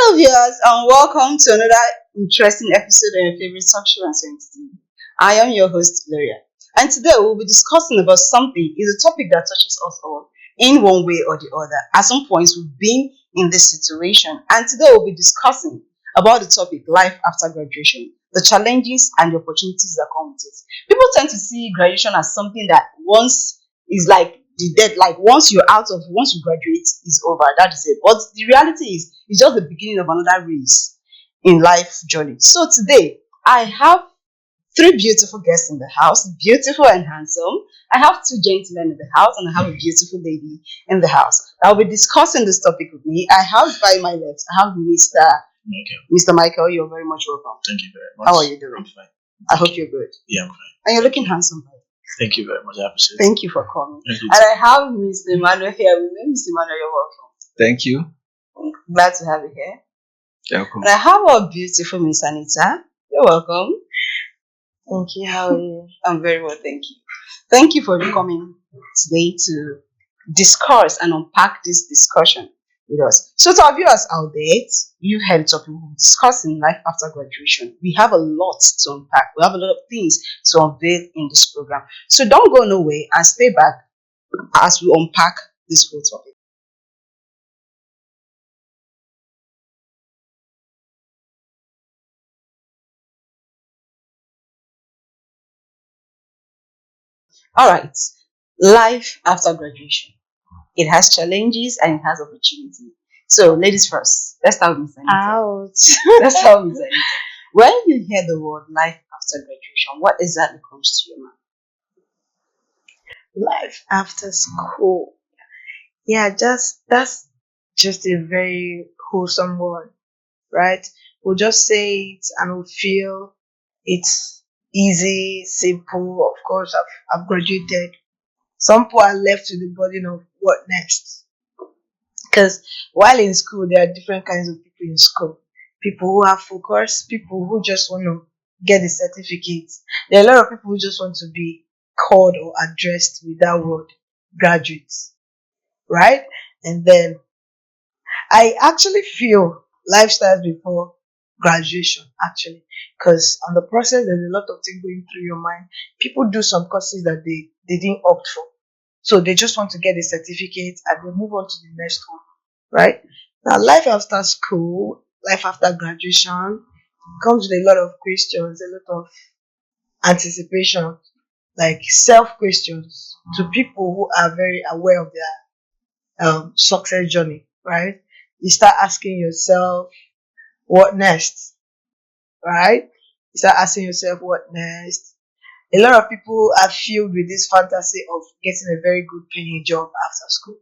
Hello, viewers, and welcome to another interesting episode of your favorite talk show and TV. I am your host, Gloria, and today we'll be discussing about something is a topic that touches us all in one way or the other. At some points, we've been in this situation, and today we'll be discussing about the topic life after graduation, the challenges and the opportunities that come with it. People tend to see graduation as something that once is like the dead, like once you graduate, is over. That is it. But the reality is, it's just the beginning of another race in life journey. So today, I have three beautiful guests in the house, beautiful and handsome. I have two gentlemen in the house, and I have a beautiful lady in the house. I'll be discussing this topic with me. I have by my left, I have Michael. Mr. Michael. You're very much welcome. Thank you very much. How are you doing? I'm fine. I hope you're good. Yeah, I'm fine. And you're looking handsome, by the way. Thank you very much. I appreciate it. Thank you for coming. Thank you. And I have Mr. Emmanuel here with me. Mr. Emmanuel, you're welcome. Thank you. Glad to have you here. You're welcome. And I have our beautiful Miss Anita. You're welcome. Thank you. How are you? I'm very well, thank you. Thank you for coming today to discuss and unpack this discussion with us. So to our viewers out there, you've heard of people discussing life after graduation. We have a lot to unpack. We have a lot of things to unveil in this program. So don't go nowhere and stay back as we unpack this whole topic. All right. Life after graduation. It has challenges and it has opportunity. So, ladies first. Let's start with Miss Anita. Ouch. Let's start with Miss Anita. When you hear the word life after graduation, what exactly comes to your mind? Life after school. Yeah, that's just a very wholesome word, right? We'll just say it and we'll feel it's easy, simple. Of course, I've graduated. Some people are left with the burden of what next. Because while in school, there are different kinds of people in school. People who have focus, people who just want to get the certificates. There are a lot of people who just want to be called or addressed with that word, graduates, right? And then I actually feel life starts before graduation, actually, because on the process, there's a lot of things going through your mind. People do some courses that they didn't opt for. So they just want to get a certificate and they move on to the next one, right? Now, life after school, life after graduation comes with a lot of questions, a lot of anticipation, like self questions to people who are very aware of their success journey, right? You start asking yourself, what next, right? You start asking yourself, what next? A lot of people are filled with this fantasy of getting a very good paying job after school.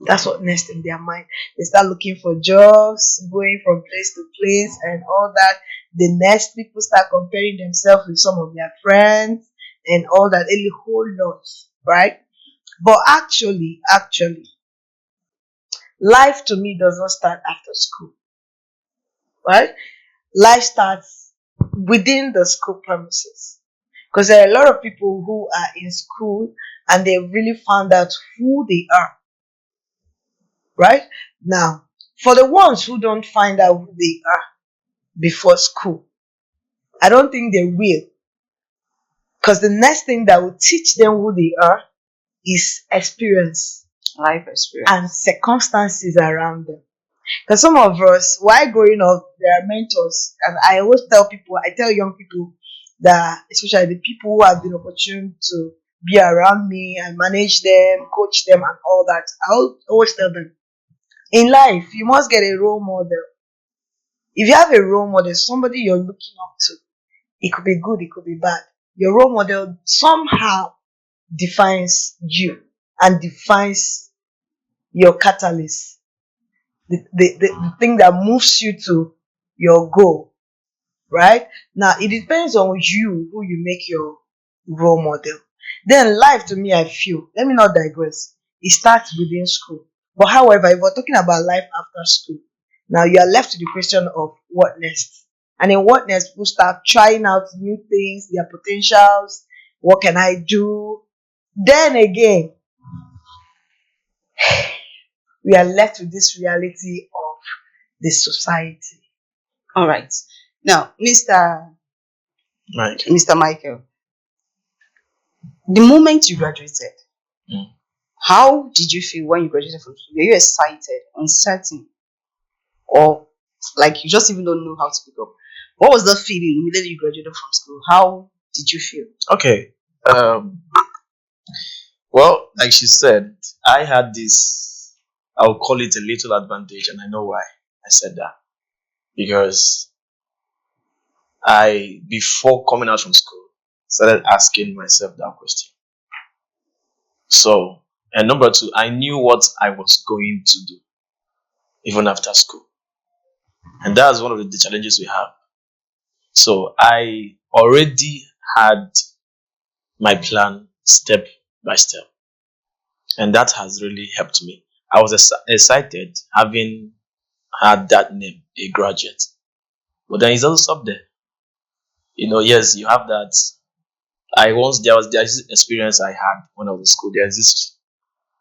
That's what next in their mind. They start looking for jobs, going from place to place and all that. The next people start comparing themselves with some of their friends and all that, a whole lot, right? But actually, life to me does not start after school, right? Life starts within the school premises. Because there are a lot of people who are in school and they really found out who they are, right? Now, for the ones who don't find out who they are before school, I don't think they will. Because the next thing that will teach them who they are is experience Life experience. and circumstances around them. Because some of us, while growing up, there are mentors. And I always tell people, I tell young people that, especially the people who have been opportune to be around me and manage them, coach them, and all that, I'll always tell them, in life, you must get a role model. If you have a role model, somebody you're looking up to, it could be good, it could be bad. Your role model somehow defines you and defines your catalyst, the thing that moves you to your goal, right? Now, it depends on you who you make your role model. Then life to me, I feel, let me not digress, it starts within school. But however, if we're talking about life after school, now you are left to the question of what next. And in what next, people start trying out new things, their potentials, what can I do? Then again, we are left with this reality of the society. All right. Now, Mike. Mr. Michael, the moment you graduated, Mm. how did you feel when you graduated from school? Were you excited, uncertain, or like you just even don't know how to pick up? What was the feeling immediately you graduated from school? How did you feel? Okay. Well, like she said, I had this, I'll call it a little advantage, and I know why I said that. Because before coming out from school, started asking myself that question. So, and number two, I knew what I was going to do even after school. And that's one of the challenges we have. So, I already had my plan step by step. And that has really helped me. I was excited having had that name, a graduate. But then it's also stop there. Yes, you have that. There's this experience I had when I was in school. There's this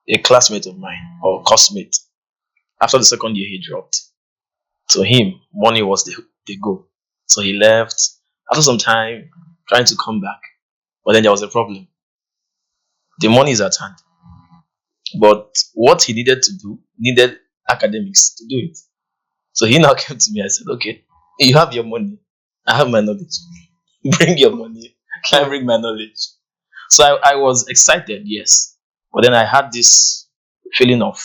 a classmate of mine or classmate. After the second year, he dropped. To him, money was the goal. So he left. After some time, trying to come back, but then there was a problem. The money is at hand, but what he needed to do needed academics to do it. So he now came to me. I said, "Okay, you have your money. I have my knowledge. Bring your money. I bring my knowledge." So I was excited, yes, but then I had this feeling of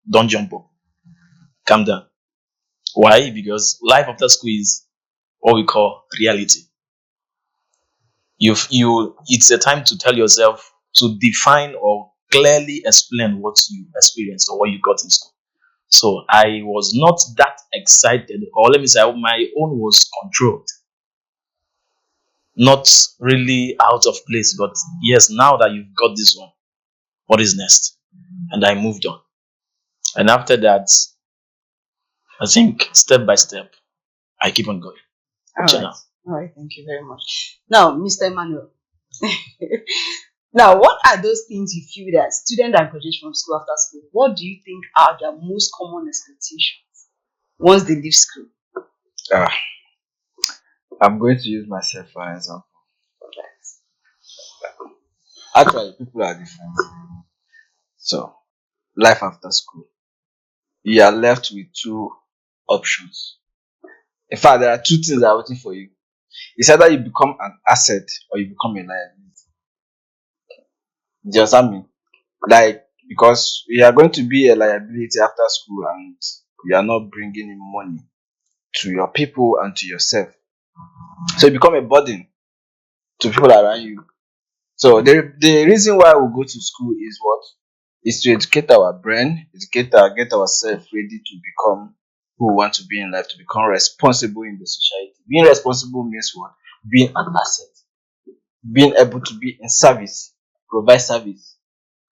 don't jump up, calm down. Why? Because life after school is what we call reality. It's a time to tell yourself to define or clearly explain what you experienced or what you got in school. So I was not that excited, or let me say, my own was controlled, not really out of place. But yes, now that you've got this one, what is next? And I moved on. And after that, I think step by step, I keep on going. All Up to right. now. All right. Thank you very much. Now, Mr. Emmanuel. Now, what are those things you feel that students that graduate from school after school, what do you think are the most common expectations once they leave school? Ah, I'm going to use myself for an example. Actually, people are different. So, life after school, you are left with two options. In fact, there are two things that are waiting for you. It's either you become an asset or you become a liability. Do you understand me? Like, because you are going to be a liability after school and you are not bringing in money to your people and to yourself. So you become a burden to people around you. So the reason why we go to school is what? Is to educate our brain, get ourselves ready to become who we want to be in life, to become responsible in the society. Being responsible means what? Being an asset. Being able to be in service, provide service.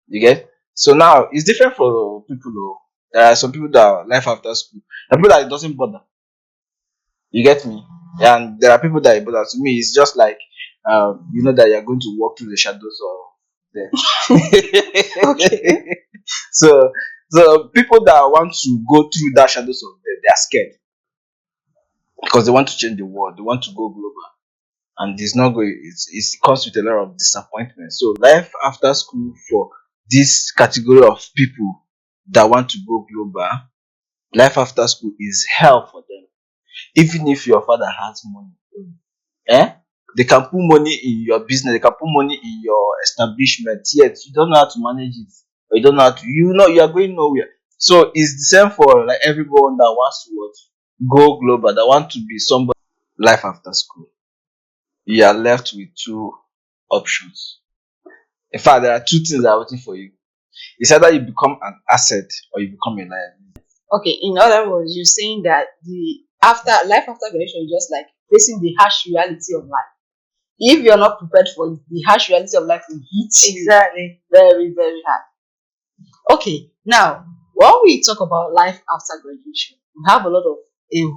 You get? So now it's different for people who there are some people that are life after school. There are people that it doesn't bother. You get me? And there are people that it bother. To me, it's just like you know that you're going to walk through the shadows of death. Okay. So people that want to go through that shadows of death, they are scared because they want to change the world. They want to go global, and it's not going. It comes with a lot of disappointment. So life after school for this category of people that want to go global, life after school is hell for them. Even if your father has money, they can put money in your business, they can put money in your establishment, yet you don't know how to manage it, or you don't know how to, you are going nowhere. So it's the same for like everyone that wants to go global, that want to be somebody. Life after school, you are left with two options. In fact, there are two things that are waiting for you. It's either you become an asset or you become a liability. Okay, in other words, you're saying that the after life after graduation is just like facing the harsh reality of life. If you're not prepared for it, the harsh reality of life will hit you Exactly. very, very hard. Okay, now when we talk about life after graduation, we have a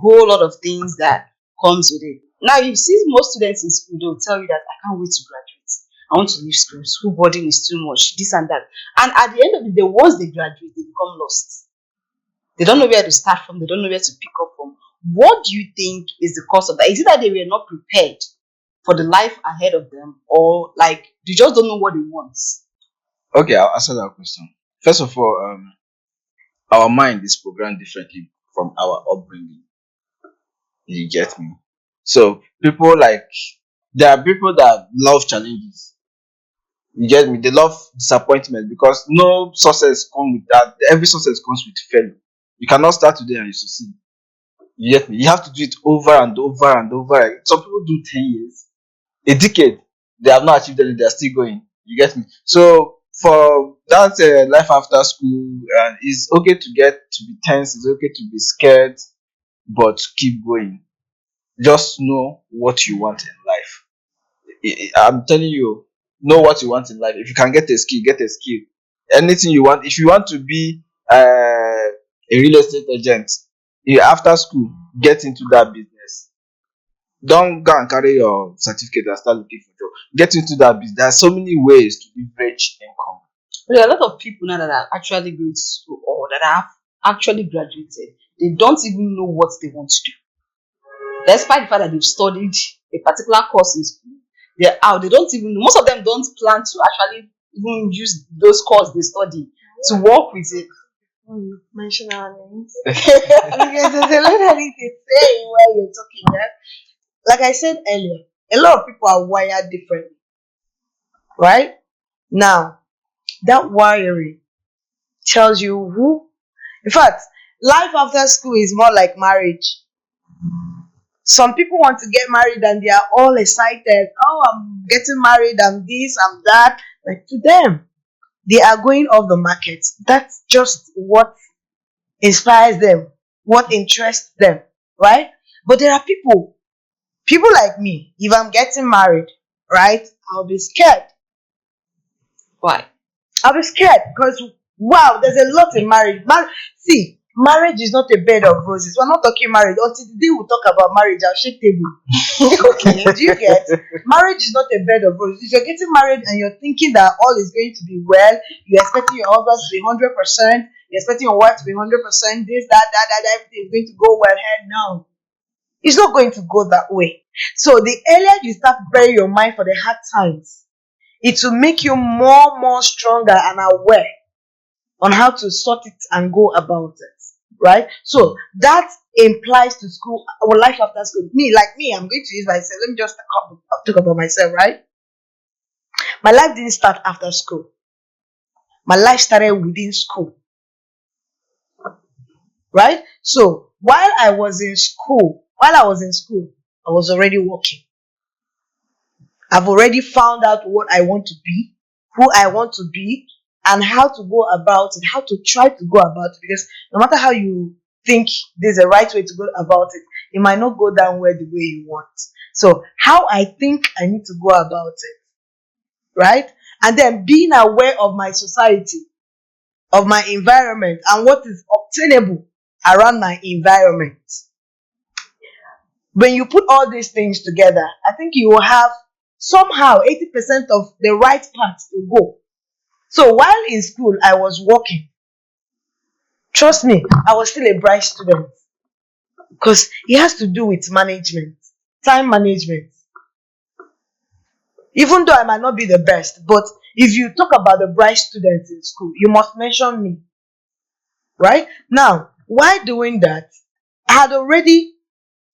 whole lot of things that comes with it. Now you see most students in school, they'll tell you that I can't wait to graduate. I want to leave school. School burden is too much, this and that. And at the end of the day, once they graduate, they become lost. They don't know where to start from. They don't know where to pick up from. What do you think is the cause of that? Is it that they were not prepared for the life ahead of them, or like they just don't know what they want? Okay, I'll answer that question. First of all, our mind is programmed differently from our upbringing. You get me? So people like there are people that love challenges. You get me? They love disappointment because no success comes with that. Every success comes with failure. You cannot start today and you succeed. You get me? You have to do it over and over and over again. Some people do 10 years, a decade. They have not achieved anything. They are still going. You get me? So for that life after school, it's okay to get to be tense. It's okay to be scared, but keep going. Just know what you want in life. I'm telling you, know what you want in life. If you can get a skill, get a skill. Anything you want. If you want to be a real estate agent, after school, get into that business. Don't go and carry your certificate and start looking for job. Get into that business. There are so many ways to leverage income. There are a lot of people now that are actually going to school or that have actually graduated. They don't even know what they want to do. Despite the fact that they've studied a particular course in school, they're out. They don't even, most of them don't plan to actually even use those courses they study to work with it. Mention our names. Because there's a lot I need to say while you're talking that. Like I said earlier, a lot of people are wired differently. Right? Now, that wiring tells you who. In fact, life after school is more like marriage. Some people want to get married and they are all excited. Oh, I'm getting married, I'm this, I'm that. Like to them, they are going off the market. That's just what inspires them, what interests them, right? But there are people like me, if I'm getting married, right, I'll be scared. Why? I'll be scared because wow, there's a lot in marriage. See, marriage is not a bed of roses. We're not talking marriage. Until the day we talk about marriage, I'll shake table. Okay, do you get? Marriage is not a bed of roses. If you're getting married and you're thinking that all is going to be well, you're expecting your husband to be 100%, you're expecting your wife to be 100%, this, that, everything is going to go well. Hell no. It's not going to go that way. So the earlier you start preparing your mind for the hard times, it will make you more stronger and aware on how to sort it and go about it. Right? So that implies to school or life after school. Me, I'm going to use myself. Let me just talk about myself, right? My life didn't start after school. My life started within school. Right? So while I was in school, I was already working. I've already found out what I want to be, who I want to be, and how to go about it, how to try to go about it. Because no matter how you think there's a right way to go about it, it might not go down well the way you want. So how I think I need to go about it, right? And then being aware of my society, of my environment, and what is obtainable around my environment. When you put all these things together, I think you will have somehow 80% of the right path to go. So while in school, I was working. Trust me, I was still a bright student because it has to do with management, time management. Even though I might not be the best, but if you talk about the bright students in school, you must mention me. Right? Now, while doing that, I had already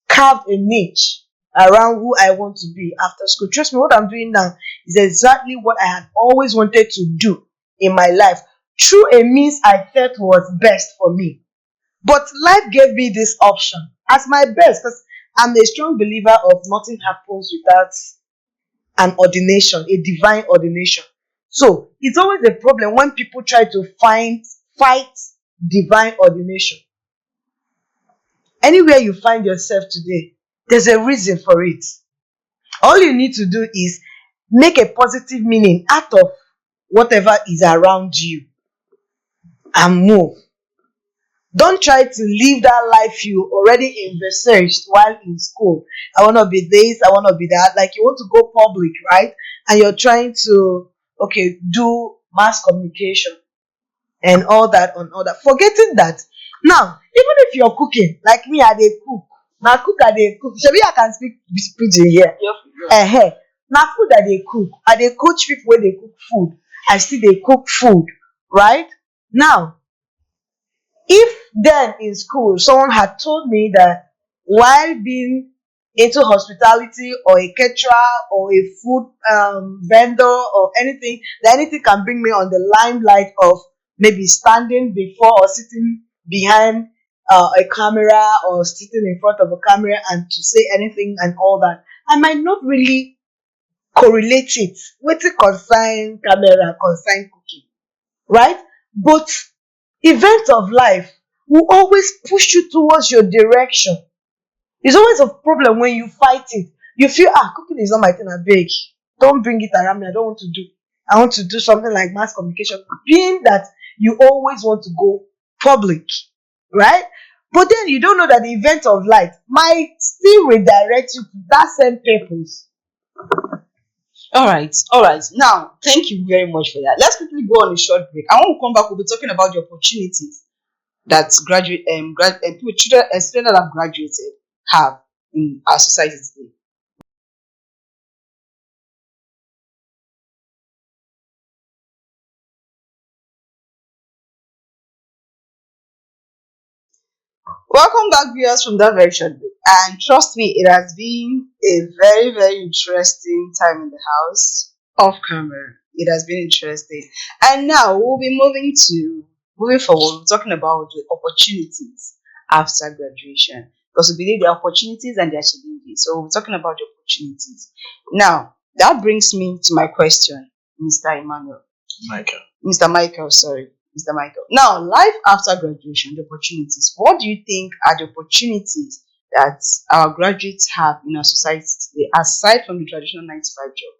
carved a niche around who I want to be after school. Trust me, what I'm doing now is exactly what I had always wanted to do in my life through a means I felt was best for me. But life gave me this option as my best because I'm a strong believer of nothing happens without an ordination, a divine ordination. So it's always a problem when people try to fight divine ordination. Anywhere you find yourself today, there's a reason for it. All you need to do is make a positive meaning out of whatever is around you and move. Don't try to live that life you already envisaged while in school. I want to be this, I want to be that. Like you want to go public, right? And you're trying to, do mass communication and all that. Forgetting that Now, even if you're cooking, like me, I dey cook. Now cook I dey cook. Shebi I can speak pidgin here. Now food I dey cook. I dey coach people wey dey cook food. I still dey cook food, right? Now, if then in school someone had told me that while being into hospitality or a caterer or a food vendor or anything, that anything can bring me on the limelight of maybe standing before or sitting behind a camera or sitting in front of a camera and to say anything and all that, I might not really correlate it. Wetin concern camera, concern cooking, right? But events of life will always push you towards your direction. It's always a problem when you fight it. You feel, cooking is not my thing, I beg. Don't bring it around me. I don't want to do. I want to do something like mass communication. Being that you always want to go public, right? But then you don't know that the event of life might still redirect you to that same purpose. All right. Now, thank you very much for that. Let's quickly go on a short break. I want to come back. We'll be talking about the opportunities that people, children, students that have graduated have in our society today. Welcome back, viewers, from that very short break. And trust me, it has been a very, very interesting time in the house off camera. It has been interesting. And now we'll be moving forward, we're talking about the opportunities after graduation. Because we believe there are opportunities and there are challenges. So we're talking about the opportunities. Now, that brings me to my question, Mr. Emmanuel. Mr. Michael, sorry. Mr. Michael. Now, life after graduation, the opportunities. What do you think are the opportunities that our graduates have in our society today, aside from the traditional 9 to 5 job?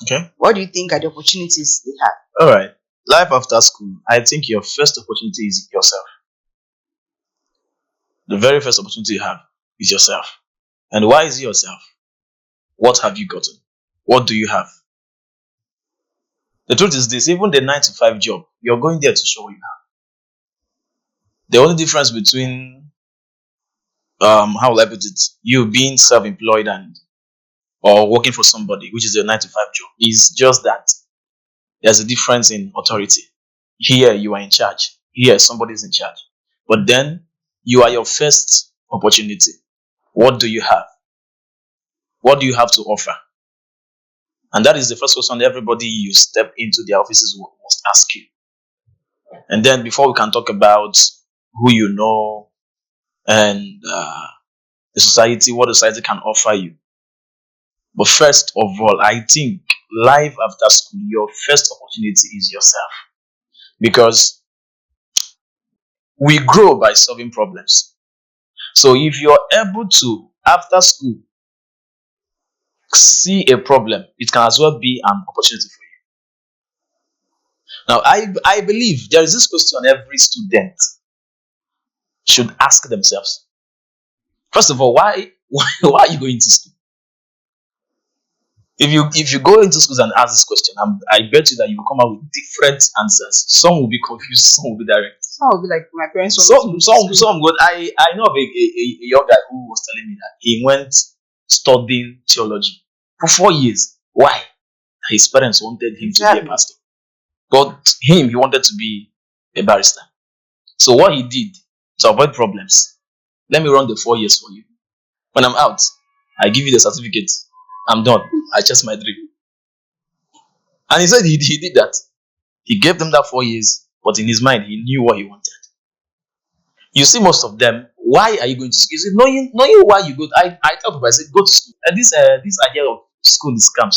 Okay. What do you think are the opportunities they have? All right. Life after school. I think your first opportunity is yourself. The very first opportunity you have is yourself. And why is it yourself? What have you gotten? What do you have? The truth is this, even the 9 to 5 job, you're going there to show what you have. The only difference between, how will I put it, you being self-employed or working for somebody, which is your 9 to 5 job, is just that there's a difference in authority. Here, you are in charge. Here, somebody is in charge. But then, you are your first opportunity. What do you have? What do you have to offer? And that is the first question everybody you step into their offices must ask you. And then before we can talk about who you know and the society, what the society can offer you. But first of all, I think life after school, your first opportunity is yourself. Because we grow by solving problems. So if you're able to, after school, see a problem, it can as well be an opportunity for you. Now, I believe there is this question every student should ask themselves. First of all, why are you going to school? If you go into schools and ask this question, I bet you that you will come out with different answers. Some will be confused, some will be direct. Some will be like my parents. Some good. I know of a young guy who was telling me that he went studying theology for 4 years. Why? His parents wanted him to be a pastor. But he wanted to be a barrister. So what he did to avoid problems, let me run the 4 years for you. When I'm out, I give you the certificate. I'm done. I chased my dream. And he said he did that. He gave them that 4 years, but in his mind, he knew what he wanted. You see, most of them, why are you going to school? You see, knowing why you go. I tell people, I say, go to school. And this idea of school is scam,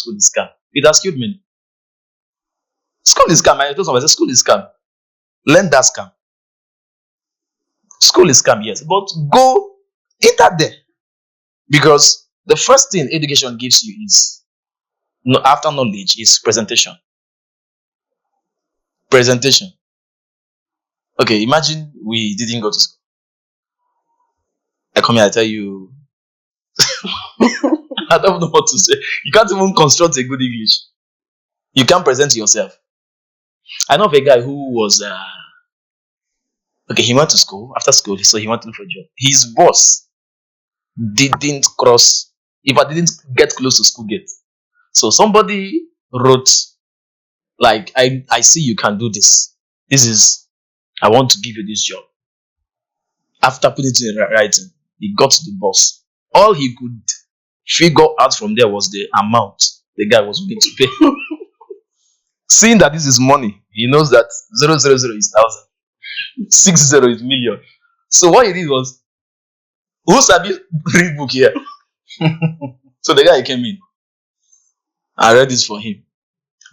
it has killed me. School is scam. I told someone, I said, school is scam. Learn that scam. School is scam, yes. But go enter there. Because the first thing education gives you is, after knowledge, is presentation. Presentation. Okay, imagine we didn't go to school. I come here, I tell you, I don't know what to say. You can't even construct a good English. You can't present yourself. I know of a guy who was Okay, he went to school. After school, so he went to look for a job. His boss didn't cross, if I didn't get close to school gate. So somebody wrote, like, I see you can do this. This is, I want to give you this job. After putting it in writing, he got to the boss. All he could figure out from there was the amount the guy was willing to pay. Seeing that this is money, he knows that 000 is 1,000, 60 is million. So what he did was, who sabi read book here? So the guy came in. I read this for him.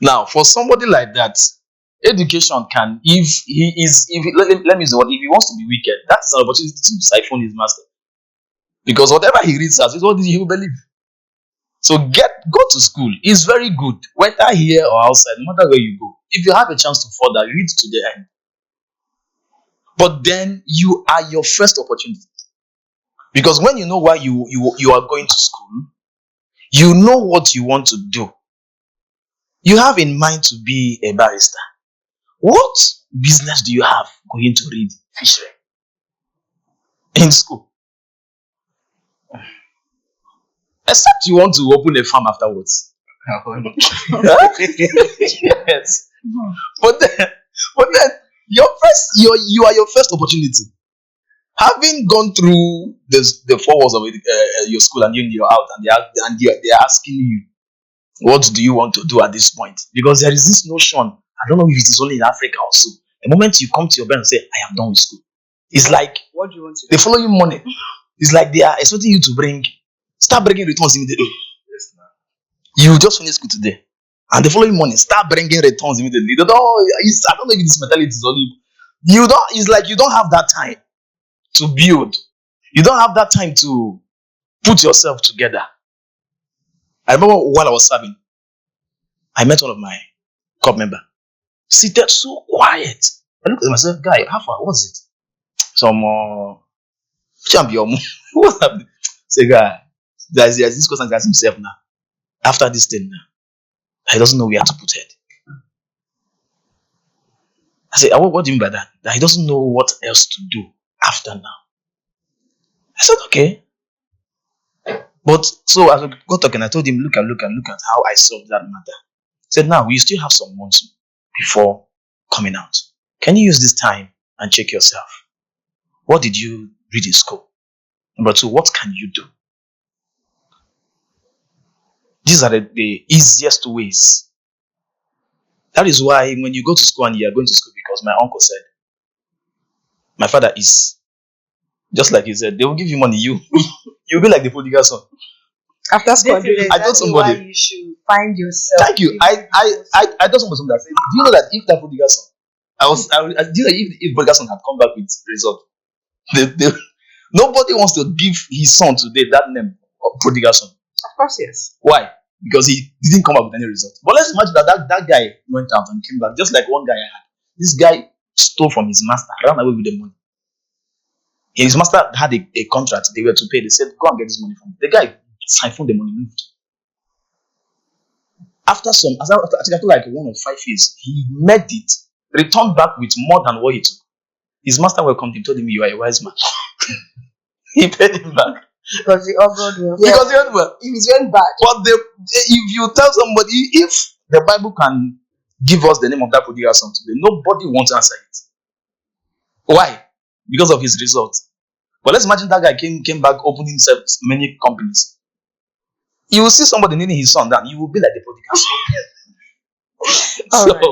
Now, for somebody like that, education can, if he is, if he, let me use the word, if he wants to be wicked, that is an opportunity to siphon his master. Because whatever he reads as is what he will believe. So go to school. It's very good, whether here or outside, no matter where you go. If you have a chance to further, read to the end. But then you are your first opportunity. Because when you know why you are going to school, you know what you want to do. You have in mind to be a barrister. What business do you have going to read fishery in school? Except you want to open a farm afterwards. Yes. But then you are your first opportunity. Having gone through the 4 walls of your school and you're out and they're asking you, what do you want to do at this point? Because there is this notion, I don't know if it is only in Africa also. The moment you come to your parents and say, I am done with school, it's like What do you want to they follow you money. It's like they are expecting you to start bringing returns immediately. You just finished school today, and the following morning start bringing returns immediately. I don't know if this mentality is only you don't. It's like you don't have that time to build. You don't have that time to put yourself together. I remember while I was serving, I met one of my club member, seated so quiet. I looked at myself, guy, how far was it? Some champion. What's happening? Say, guy, there's this question he asked himself now. After this thing now, he doesn't know where to put it. I said, what do you mean by that? That he doesn't know what else to do after now. I said, okay. But so as we got talking, I told him, look at how I solved that matter. I said, now we still have some months before coming out. Can you use this time and check yourself? What did you read in school? Number 2, what can you do? These are the easiest ways. That is why when you go to school and you are going to school, because my uncle said, my father is, just like he said, they will give you money. You'll be like the prodigal son. After school, I told somebody, you should find yourself. thank you. I told somebody that said, do you know that if that prodigal son, do you know if prodigal son had come back with result, nobody wants to give his son today that name of prodigal son. Of course, yes. Why? Because he didn't come up with any result. But let's imagine that guy went out and came back, just like one guy I had. This guy stole from his master, ran away with the money. His master had a contract they were to pay. They said, go and get this money from me. The guy siphoned the money, moved. After like 1 or 5 years, he made it, returned back with more than what he took. His master welcomed him, told him, you are a wise man. He paid him back. Because the God will. Because he went well. If it's went bad. But if you tell somebody, if the Bible can give us the name of that prodigal son today, nobody wants to answer it. Why? Because of his results. But let's imagine that guy came back opening many companies. You will see somebody needing his son down. You will be like the prodigal son. So Right.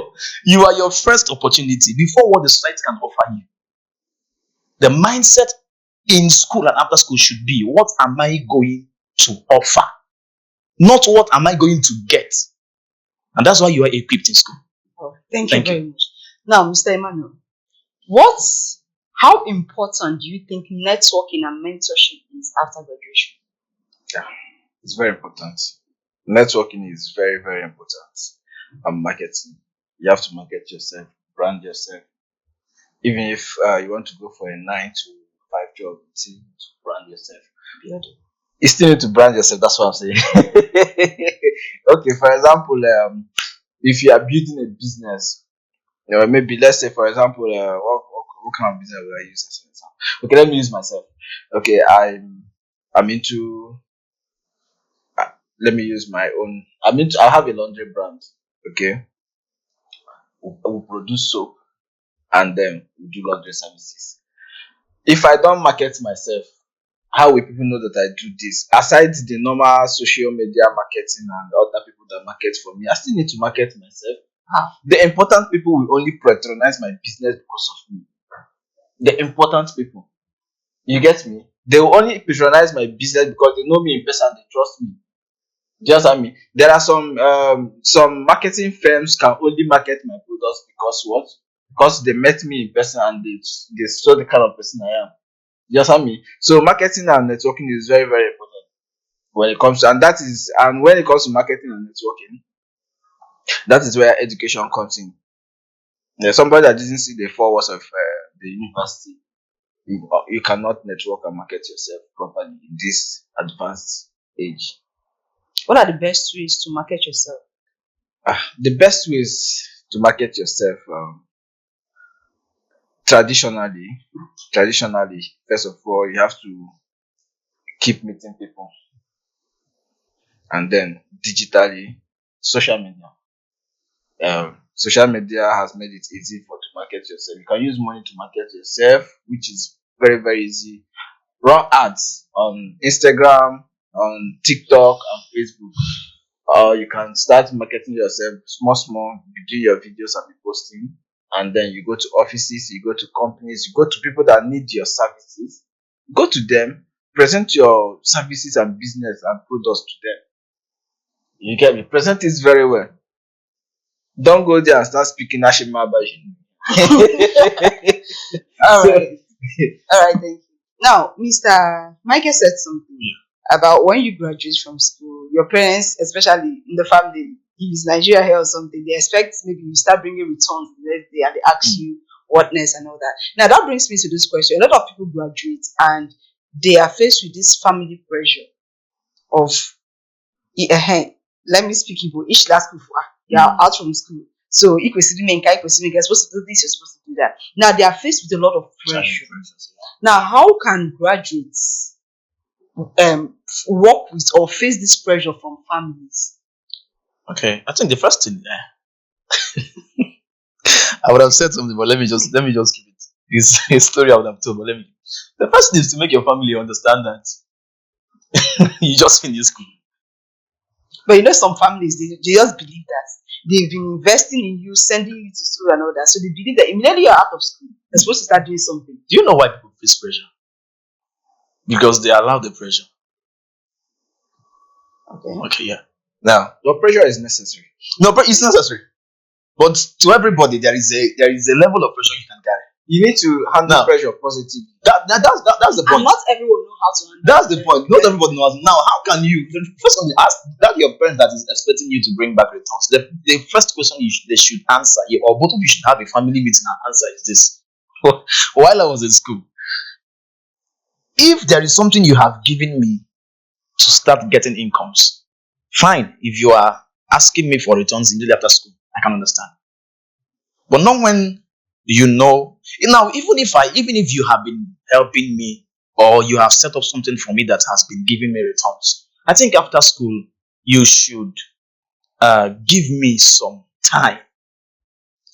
you are your first opportunity before what the society can offer you. The mindset in school and after school should be, what am I going to offer? Not what am I going to get? And that's why you are equipped in school. Oh, thank Thank you very much. Now, Mr. Emmanuel, how important do you think networking and mentorship is after graduation? Yeah, it's very important. Networking is very, very important. And marketing. You have to market yourself, brand yourself. Even if you want to go for a 9 to 5 job, you still need to brand yourself. You still need to brand yourself, that's what I'm saying. Okay, for example, if you are building a business, maybe let's say, for example, what kind of business would I use as an example? Okay, let me use myself. Okay, I'm into. Let me use my own. I have a laundry brand. Okay, we produce soap and then we do laundry services. If I don't market myself, how will people know that I do this? Aside the normal social media marketing and other people that market for me, I still need to market myself. The important people will only patronize my business because of me. The important people. You get me? They will only patronize my business because they know me in person and they trust me. Just I mean, there are some marketing firms can only market my products because what? Because they met me in person and they saw the kind of person I am. Just I mean, so marketing and networking is very very important when it comes to, and when it comes to marketing and networking, that is where education comes in. Yeah, somebody that didn't see the 4 walls of the university, you cannot network and market yourself properly in this advanced age. What are the best ways to market yourself? The best ways to market yourself, traditionally, first of all, you have to keep meeting people, and then digitally, social media. Social media has made it easy to market yourself. You can use money to market yourself, which is very very easy. Run ads on Instagram, on TikTok, and Facebook. Or you can start marketing yourself small small. You do your videos and be posting, and then you go to offices, you go to companies, you go to people that need your services. Go to them, present your services and business and products to them. You get me? Present it very well. Don't go there and start speaking Ashima about All right. All right, thank you. Now, Mr. Michael said something about when you graduate from school, your parents, especially in the family, if it's Nigeria here or something, they expect maybe you start bringing returns the next day and they ask you what next and all that. Now, that brings me to this question. A lot of people graduate and they are faced with this family pressure of, let me speak Igbo, each last school for you are out from school. So, you're supposed to do this, you're supposed to do that. Now, they are faced with a lot of pressure. Now, how can graduates work with or face this pressure from families? Okay, I think the first thing I would have said something, but let me just keep it. It's a story I would have told, but let me. The first thing is to make your family understand that you just finished school. But you know, some families they just believe that they've been investing in you, sending you to school and all that. So they believe that immediately you're out of school, you're supposed to start doing something. Do you know why people face pressure? Because they allow the pressure. Okay. Okay, yeah. now. Your pressure is necessary. No, but it's necessary. But to everybody, there is a level of pressure you can carry. You need to handle Now, pressure positively. That's the And point. not everyone know how to handle That's the it. point. Not everybody knows. Now, how can you first of all ask that your parent that is expecting you to bring back returns? The first question they should answer, or both of you should have a family meeting and answer is this. While I was in school, if there is something you have given me to start getting incomes, fine. If you are asking me for returns immediately after school, I can understand. But not when you know. Now, even if you have been helping me or you have set up something for me that has been giving me returns, I think after school you should give me some time.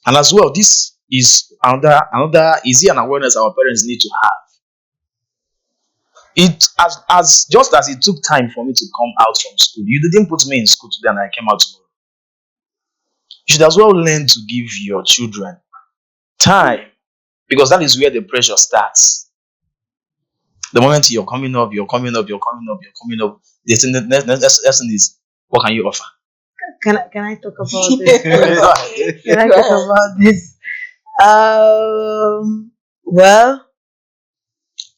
And as well, this is another easy and awareness our parents need to have. It as just as it took time for me to come out from school, you didn't put me in school today and I came out tomorrow. You should as well learn to give your children time, because that is where the pressure starts. The moment you're coming up, the next thing is, what can you offer? Can I talk about this? Can I talk about this? Well,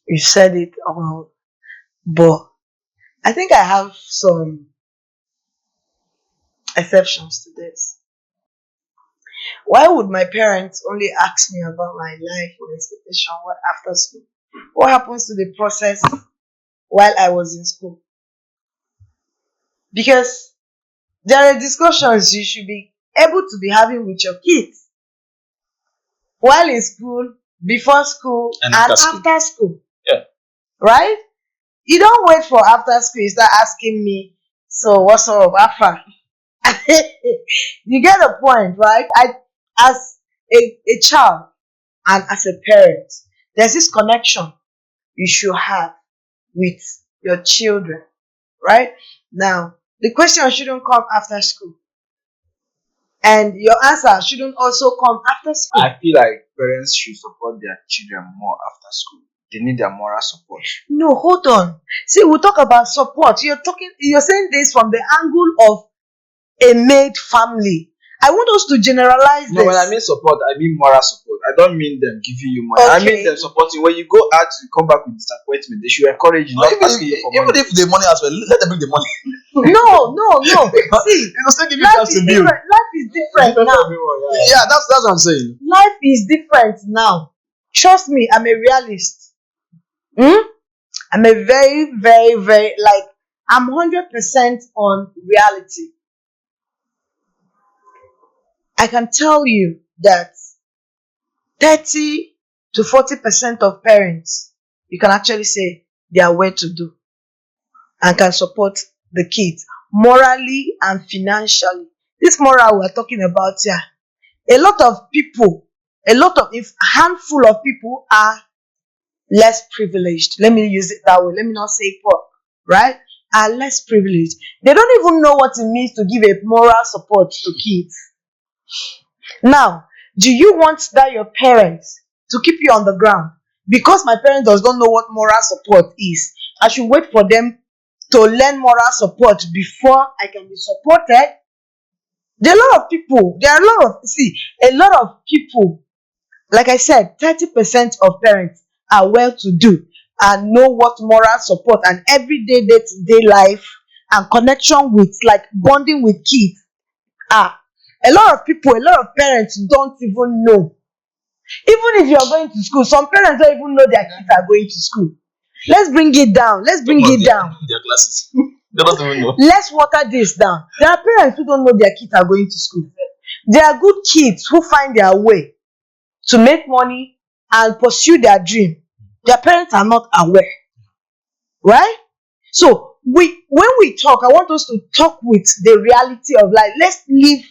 you said it all, but I think I have some exceptions to this. Why would my parents only ask me about my life or expectation after school? What happens to the process while I was in school? Because there are discussions you should be able to be having with your kids. While in school, before school, And and after school. after school. Yeah. Right? You don't wait for after school, you start asking me, so what's up, Alpha? You get the point, right? As a child and as a parent, there's this connection you should have with your children, right? Now, the question shouldn't come after school, and your answer shouldn't also come after school. I feel like parents should support their children more after school. They need their moral support. No, hold on. See, we talk about support. You're saying this from the angle of a maid family. I want us to generalize No, this. when I mean support, I mean moral support. I don't mean them giving you money. I Okay. mean them supporting. When you go out, you come back with disappointment. They should encourage you, not asking you for money. if the money as well, let them bring the money. No. See, It will still give you life chance is to build. different. Life is different now. Yeah, that's what I'm saying. Life is different now. Trust me, I'm a realist. I'm a very, very, very, like, I'm 100% on reality. I can tell you that 30 to 40% of parents, you can actually say they are well to do and can support the kids morally and financially. This moral we're talking about here, a lot of people, handful of people are less privileged. Let me use it that way. Let me not say poor, right? Are less privileged. They don't even know what it means to give a moral support to kids. Now, do you want that your parents to keep you on the ground? Because my parents does not know what moral support is, I should wait for them to learn moral support before I can be supported. There are a lot of people, like I said, 30% of parents are well to do and know what moral support and everyday day-to-day life and connection with, like, bonding with kids are. A lot of parents don't even know. Even if you are going to school, some parents don't even know their kids are going to school. Let's bring it down. Their classes. They don't even know. Let's water this down. There are parents who don't know their kids are going to school. There are good kids who find their way to make money and pursue their dream. Their parents are not aware. Right? So, when we talk, I want us to talk with the reality of life. Let's leave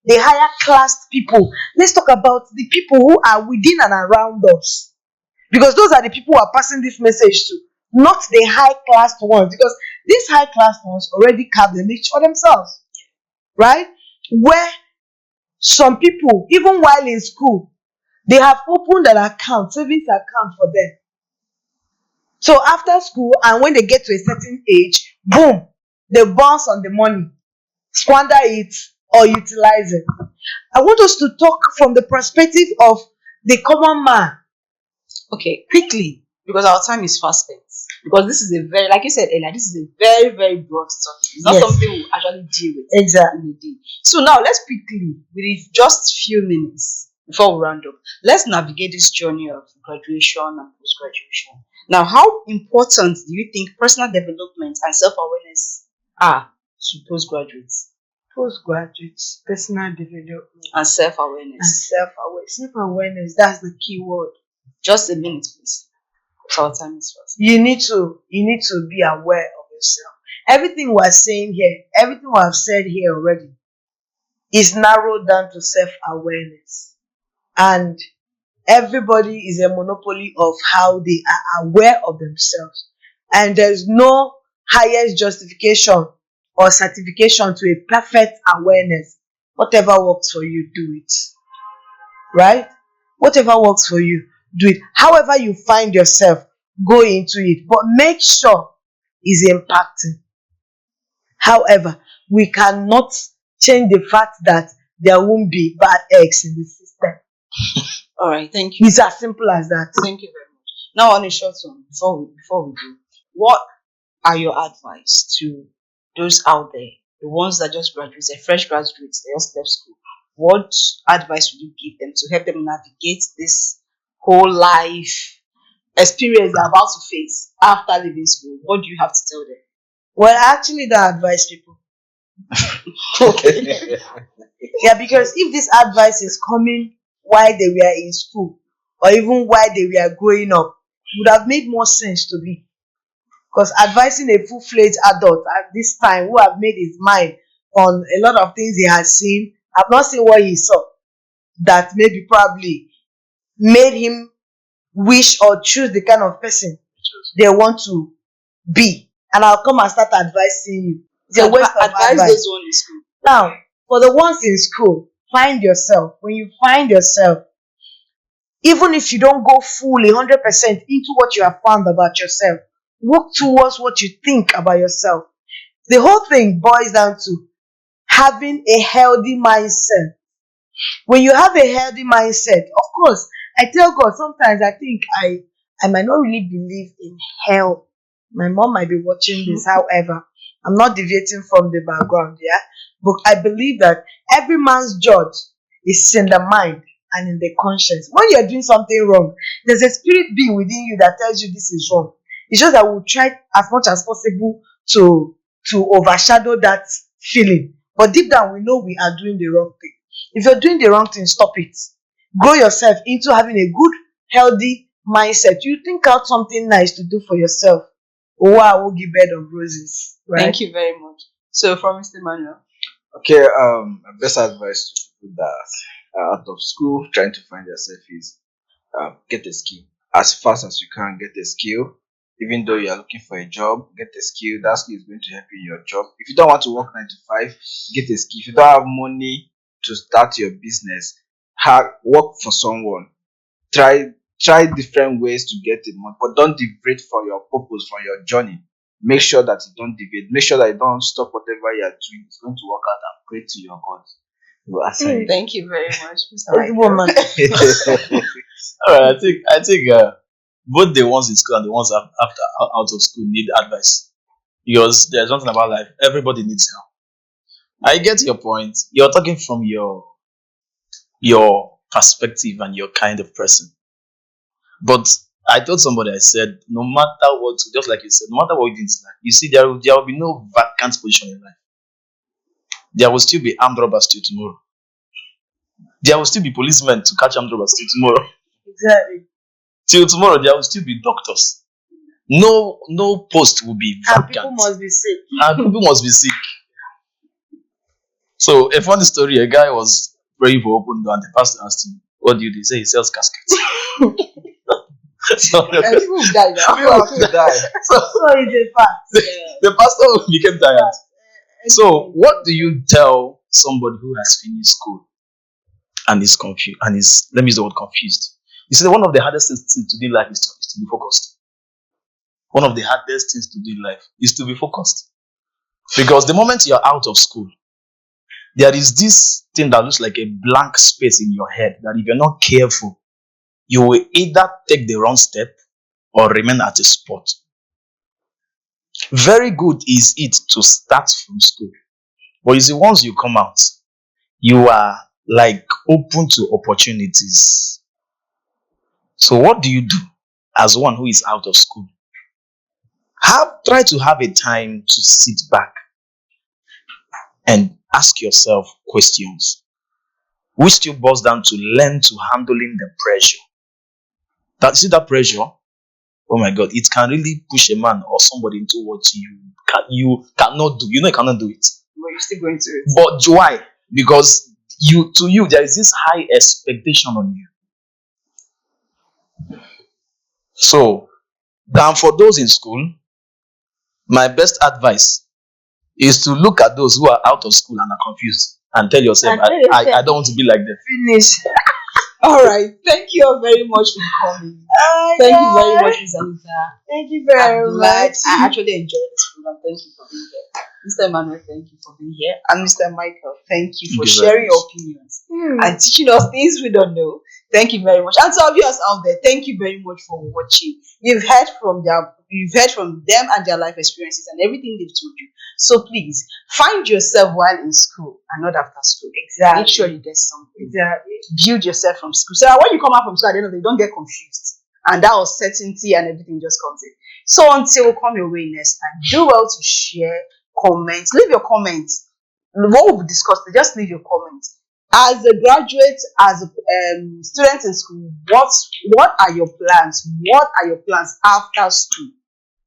the higher class people. Let's talk about the people who are within and around us. Because those are the people who are passing this message to, not the high class ones. Because these high class ones already carve the niche for themselves. Right? Where some people, even while in school, they have opened an account, savings account for them. So after school, and when they get to a certain age, boom, they bounce on the money, squander it, or utilize it. I want us to talk from the perspective of the common man. Okay, quickly, because our time is fast spent. Because this is a very, like you said earlier, this is a very, very broad topic. It's not Yes. something we actually deal with Exactly. in a day. So now let's quickly, with just few minutes before we round up, let's navigate this journey of graduation and post-graduation. Now, how important do you think personal development and self-awareness are to postgraduates Postgraduates, personal development, and and self-awareness? self-awareness. Self-awareness, that's the key word. Just a minute, please. Our time is fast. You need to be aware of yourself. Everything we're saying here, everything we have said here already, is narrowed down to self-awareness. And everybody is a monopoly of how they are aware of themselves. And there's no highest justification or certification to a perfect awareness. Whatever works for you, do it. Right? Whatever works for you, do it. However you find yourself, go into it. But make sure it's impacting. However, we cannot change the fact that there won't be bad eggs in the system. All right, thank you. It's as simple as that. Thank you very much. Now, on a short one, before we go, what are your advice to those out there, the ones that just graduated, fresh graduates, they just left school? What advice would you give them to help them navigate this whole life experience they're about to face after leaving school? What do you have to tell them? Well, I actually don't advise people. Yeah, because if this advice is coming while they were in school, or even while they were growing up, would have made more sense to me. Because advising a full-fledged adult at this time who have made his mind on a lot of things he has seen, I've not seen what he saw that maybe probably made him wish or choose the kind of person they want to be. And I'll come and start advising you. It's a waste of Advise advice. those one in school. Now, for the ones in school, find yourself. When you find yourself, even if you don't go fully 100% into what you have found about yourself, work towards what you think about yourself. The whole thing boils down to having a healthy mindset. When you have a healthy mindset, of course, I tell God sometimes I think I might not really believe in hell. My mom might be watching this, however, I'm not deviating from the background, yeah. But I believe that every man's judge is in the mind and in the conscience. When you're doing something wrong, there's a spirit being within you that tells you this is wrong. It's just that we'll try as much as possible to overshadow that feeling. But deep down, we know we are doing the wrong thing. If you're doing the wrong thing, stop it. Grow yourself into having a good, healthy mindset. You think out something nice to do for yourself. Wow, we'll give bed of roses. Right? Thank you very much. So, from Mr. Manuel. Okay, best advice to people that are out of school trying to find yourself is get a skill as fast as you can. Get a skill, even though you are looking for a job. Get a skill. That skill is going to help you in your job. If you don't want to work 9 to 5, get a skill. If you don't have money to start your business, work for someone. Try different ways to get the money, but don't deviate from your purpose, from your journey. Make sure that you don't deviate. Make sure that you don't stop whatever you are doing. It's going to work out, and pray to your God. He will answer you. Thank you very much, Mr. This Michael. woman. All right, I think both the ones in school and the ones after out of school need advice, because there's one thing about life: everybody needs help. I get your point. You're talking from your perspective and your kind of person. But I told somebody, I said, no matter what, just like you said, no matter what you did in life, you see, there will be no vacant position in life. There will still be armed robbers till tomorrow. There will still be policemen to catch armed robbers till tomorrow. Exactly. Till tomorrow, there will still be doctors. No post will be And vacant. people must be sick. And people must be sick. So a funny story, a guy was praying for open door and the pastor asked him, what do you do? He said he sells caskets. So And people will die now. You have to die. So it's a fact. the pastor became tired. So what do you tell somebody who has finished school and is confused and is, let me use the word confused? You see, one of the hardest things to do in life is to be focused. One of the hardest things to do in life is to be focused. Because the moment you're out of school, there is this thing that looks like a blank space in your head that if you're not careful, you will either take the wrong step or remain at a spot. Very good is it to start from school. But you see, once you come out, you are like open to opportunities. So what do you do as one who is out of school? Try to have a time to sit back and ask yourself questions, which still boils down to learn to handling the pressure. That pressure, oh my God, it can really push a man or somebody into what you cannot do. You know you cannot do it. But you're still going to it. But why? Because to you there is this high expectation on you. So, then for those in school, my best advice is to look at those who are out of school and are confused and tell yourself, And tell yourself. I don't want to be like them. Finish. All right. Thank you all very much for coming. Thank you very much, Ms. Anita. Thank you very I'm glad. much. I actually enjoyed this program. Thank you for being here. Mr. Emmanuel, thank you for being here. And Mr. Michael, thank you for Thank you very sharing much. your opinions and teaching us things we don't know. Thank you very much. And to our viewers out there, thank you very much for watching. You've heard from them and their life experiences and everything they've told you. So please find yourself while in school and not after school. Exactly. Make sure you get something. Exactly. Build yourself from school. So that when you come out from school at the end of the day, don't get confused. And that uncertainty and everything just comes in. So until we come your way next time, do well to share, comment, leave your comments. What we've discussed, just leave your comments. As a graduate, as a student in school, what are your plans? What are your plans after school?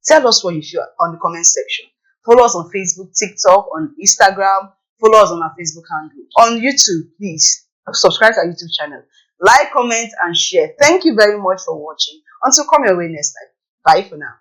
Tell us what you feel on the comment section. Follow us on Facebook, TikTok, on Instagram. Follow us on our Facebook handle. On YouTube, please subscribe to our YouTube channel. Like, comment, and share. Thank you very much for watching. Until come your way next time. Bye for now.